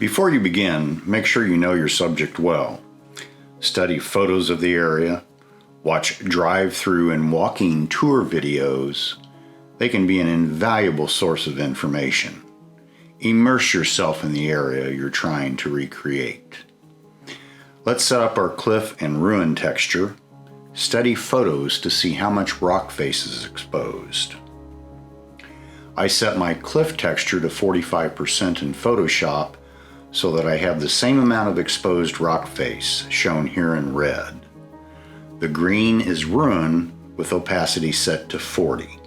Before you begin, make sure you know your subject well. Study photos of the area, watch drive-through and walking tour videos. They can be an invaluable source of information. Immerse yourself in the area you're trying to recreate. Let's set up our cliff and ruin texture. Study photos to see how much rock face is exposed. I set my cliff texture to 45% in Photoshop so that I have the same amount of exposed rock face, shown here in red. The green is ruin with opacity set to 40.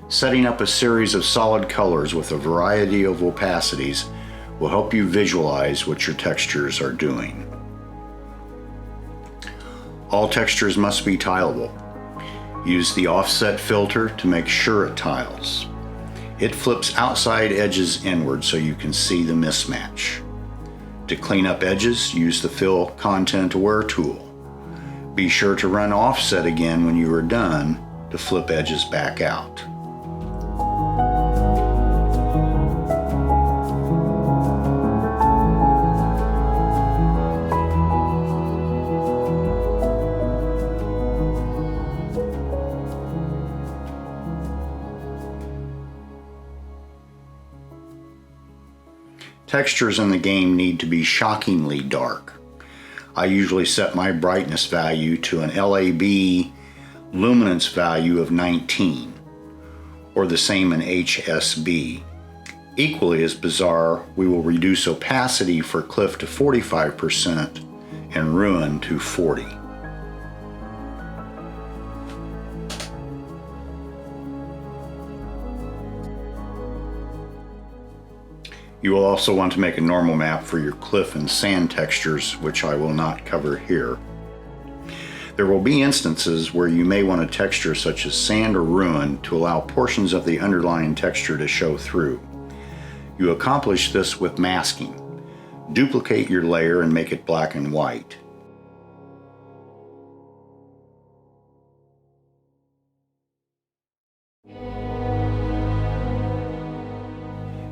Setting up a series of solid colors with a variety of opacities will help you visualize what your textures are doing. All textures must be tileable. Use the offset filter to make sure it tiles. It flips outside edges inward so you can see the mismatch. To clean up edges, use the Fill Content Aware tool. Be sure to run offset again when you are done to flip edges back out. Textures in the game need to be shockingly dark. I usually set my brightness value to an LAB luminance value of 19, or the same in HSB. Equally as bizarre, we will reduce opacity for cliff to 45% and ruin to 40. You will also want to make a normal map for your cliff and sand textures, which I will not cover here. There will be instances where you may want a texture such as sand or ruin to allow portions of the underlying texture to show through. You accomplish this with masking. Duplicate your layer and make it black and white.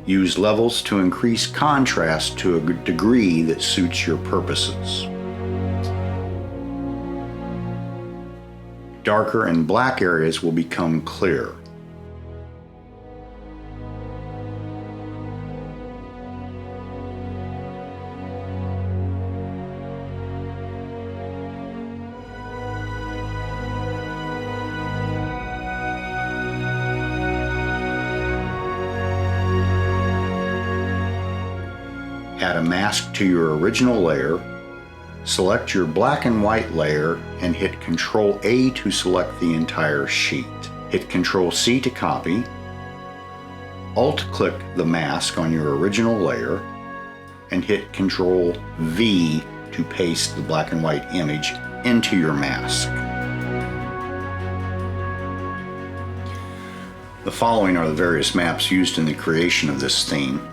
Use levels to increase contrast to a degree that suits your purposes. Darker and black areas will become clear. Add a mask to your original layer, select your black and white layer and hit Ctrl A to select the entire sheet. Hit Ctrl C to copy, Alt-click the mask on your original layer and hit Ctrl V to paste the black and white image into your mask. The following are the various maps used in the creation of this theme.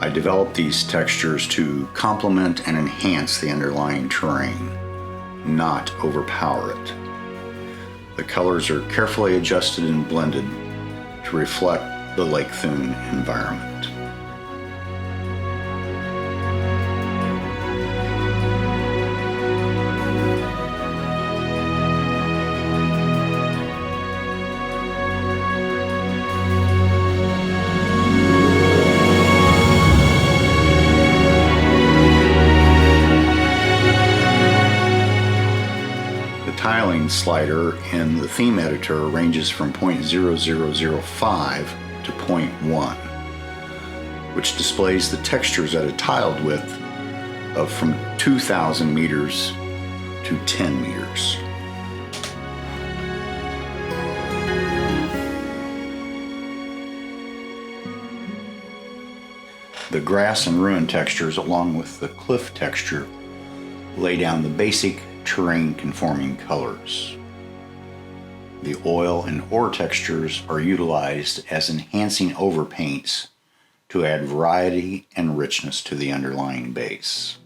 I developed these textures to complement and enhance the underlying terrain, not overpower it. The colors are carefully adjusted and blended to reflect the Lake Thun environment. Slider in the theme editor ranges from 0.0005 to 0.1, which displays the textures at a tiled width of from 2,000 meters to 10 meters. The grass and ruin textures, along with the cliff texture, lay down the basic terrain conforming colors. The oil and ore textures are utilized as enhancing overpaints to add variety and richness to the underlying base.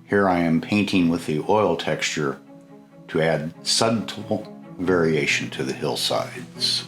Here I am painting with the oil texture to add subtle variation to the hillsides.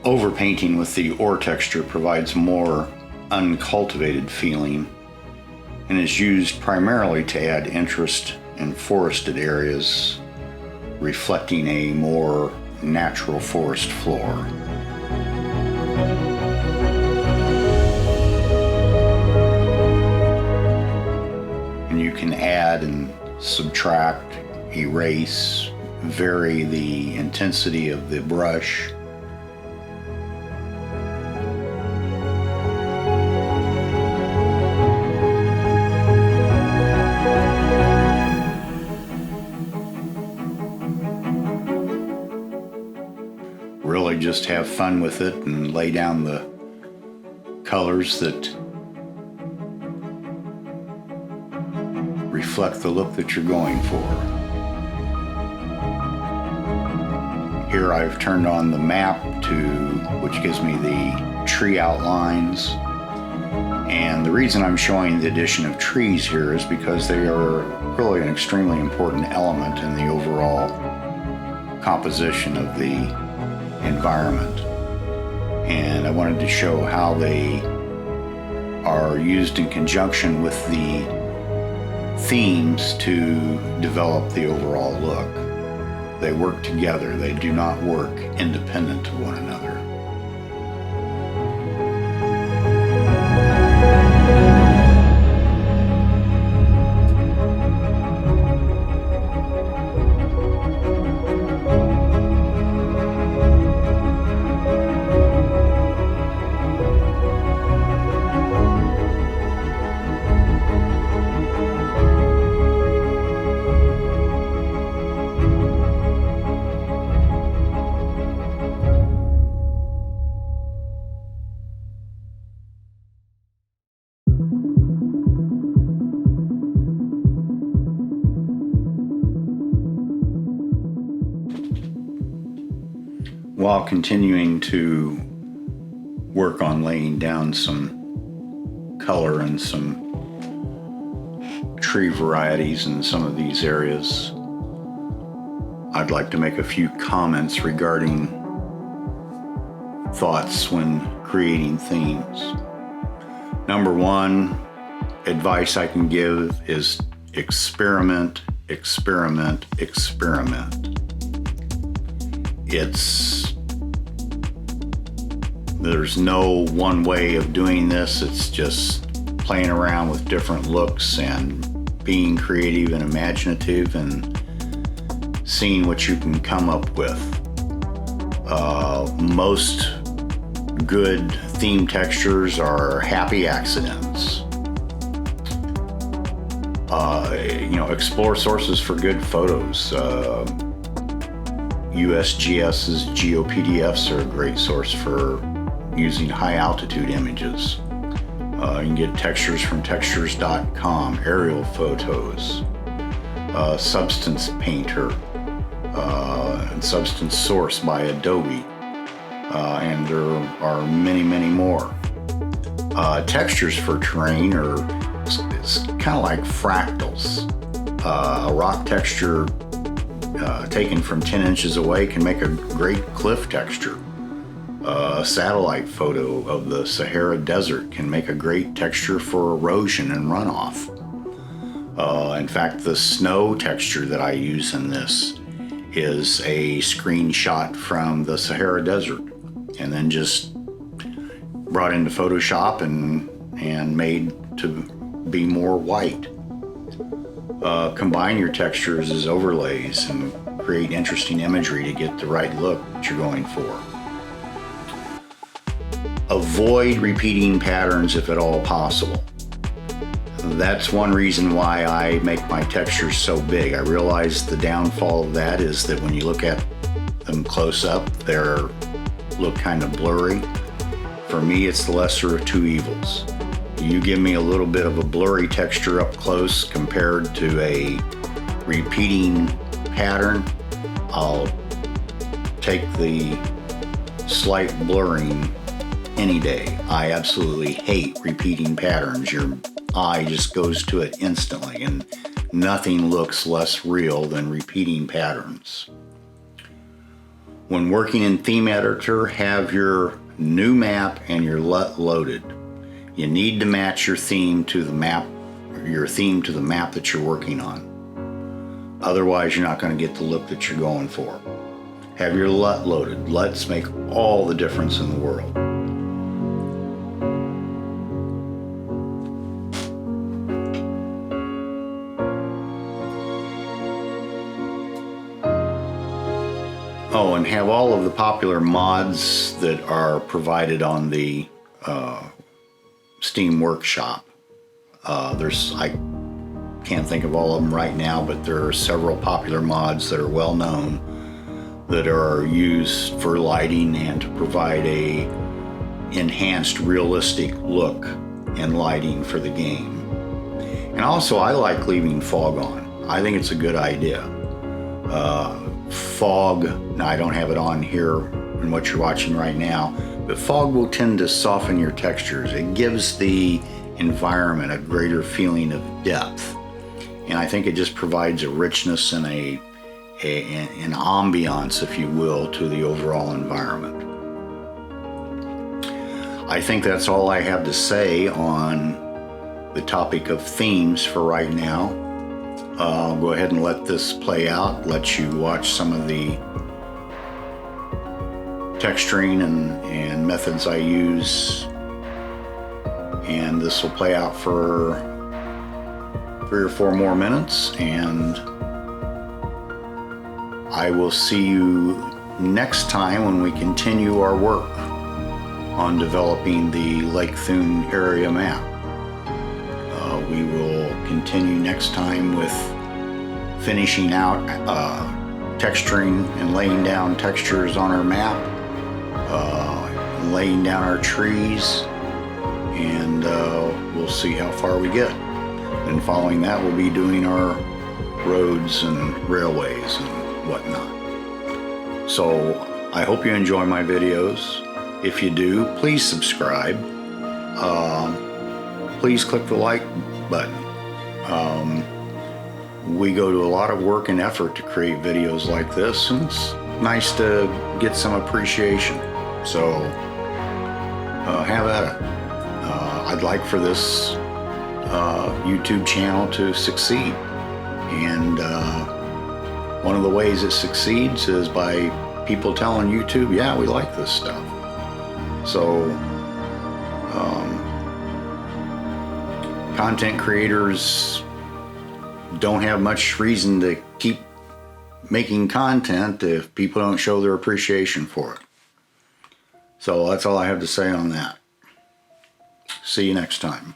Overpainting with the ore texture provides more uncultivated feeling and is used primarily to add interest in forested areas, reflecting a more natural forest floor. And you can add and subtract, erase, vary the intensity of the brush. Really just have fun with it and lay down the colors that reflect the look that you're going for. Here I've turned on the map which gives me the tree outlines. And the reason I'm showing the addition of trees here is because they are really an extremely important element in the overall composition of the environment. And I wanted to show how they are used in conjunction with the themes to develop the overall look. They work together. They do not work independent of one another. While continuing to work on laying down some color and some tree varieties in some of these areas, I'd like to make a few comments regarding thoughts when creating themes. Number one, advice I can give is experiment, experiment, experiment. There's no one way of doing this. It's just playing around with different looks and being creative and imaginative and seeing what you can come up with. Most good theme textures are happy accidents. Explore sources for good photos. USGS's GeoPDFs are a great source for using high altitude images. You can get textures from textures.com, aerial photos, Substance Painter, and Substance Source by Adobe, and there are many, many more. Textures for terrain it's kind of like fractals. A rock texture taken from 10 inches away can make a great cliff texture. A satellite photo of the Sahara Desert can make a great texture for erosion and runoff. In fact, the snow texture that I use in this is a screenshot from the Sahara Desert and then just brought into Photoshop and made to be more white. Combine your textures as overlays and create interesting imagery to get the right look that you're going for. Avoid repeating patterns if at all possible. That's one reason why I make my textures so big. I realize the downfall of that is that when you look at them close up, they look kind of blurry. For me, it's the lesser of two evils. You give me a little bit of a blurry texture up close compared to a repeating pattern, I'll take the slight blurring any day. I absolutely hate repeating patterns. Your eye just goes to it instantly, and nothing looks less real than repeating patterns. When working in Theme Editor, have your new map and your LUT loaded. You need to match your theme to the map, that you're working on. Otherwise, you're not going to get the look that you're going for. Have your LUT loaded. LUTs make all the difference in the world. Oh, and have all of the popular mods that are provided on the Steam Workshop. I can't think of all of them right now, but there are several popular mods that are well known that are used for lighting and to provide a enhanced realistic look and lighting for the game. And also, I like leaving fog on. I think it's a good idea. Fog, now I don't have it on here in what you're watching right now, but fog will tend to soften your textures. It gives the environment a greater feeling of depth. And I think it just provides a richness and an ambiance, if you will, to the overall environment. I think that's all I have to say on the topic of themes for right now. I'll go ahead and let this play out, let you watch some of the texturing and methods I use. And this will play out for 3 or 4 more minutes, and I will see you next time when we continue our work on developing the Lake Thun area map. We will continue next time with finishing out texturing and laying down textures on our map, laying down our trees, and we'll see how far we get. And following that, we'll be doing our roads and railways and whatnot. So I hope you enjoy my videos. If you do, please subscribe. Please click the like button. We go to a lot of work and effort to create videos like this, and it's nice to get some appreciation. So have at it. I'd like for this YouTube channel to succeed, and one of the ways it succeeds is by people telling YouTube, yeah, we like this stuff. So content creators don't have much reason to keep making content if people don't show their appreciation for it. So that's all I have to say on that. See you next time.